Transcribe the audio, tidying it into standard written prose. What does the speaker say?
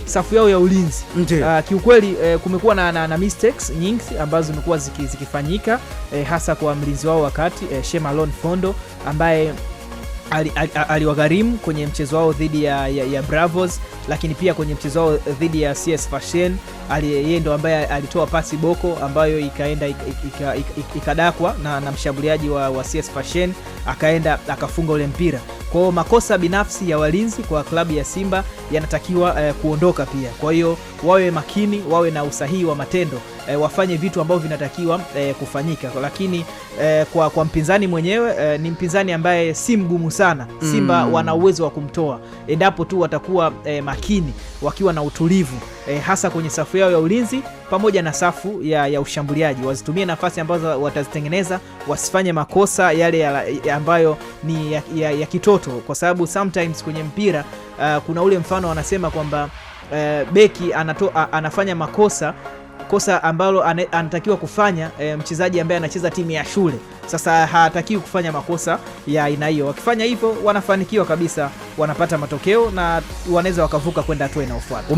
safu yao ya ulinzi. Kiukweli kumekuwa na mistakes nyingi ambazo zimekuwa zikifanyika, hasa kwa mlinzi wao wakati Shemalon Fondo ambaye aliwagharimu kwenye mchezo wao dhidi ya Bravos, lakini pia kwenye mchezo wao dhidi ya CS Fashion yeye ndo ambaye alitoa pasi boko ambayo ikaenda ikadakwa na mshambuliaji wa CS Fashion, akaenda akafunga ule mpira. Kwa hiyo makosa binafsi ya walinzi kwa klabu ya Simba yanatakiwa kuondoka pia. Kwa hiyo wawe makini, wawe na usahihi wa matendo, wafanye vitu ambavyo vinatakiwa kufanyika. Lakini kwa mpinzani mwenyewe ni mpinzani ambaye si mgumu sana. Simba wana uwezo wa kumtoa endapo tu watakuwa makini, wakiwa na utulivu, hasa kwenye safu yao ya ulinzi pamoja na safu ya ushambuliaji. Wazitumie nafasi ambazo watazitengeneza, wasifanye makosa yale ambayo ni ya kitoto, kwa sababu sometimes kwenye mpira kuna ule mfano wanasema kwamba beki anafanya kosa ambalo anatakiwa kufanya mchezaji ambaye anacheza timu ya shule. Sasa hatakiwi kufanya makosa ya aina hiyo. Wakifanya hivyo wanafanikiwa kabisa, wanapata matokeo na wanaweza wakavuka kwenda hatua inayofuata.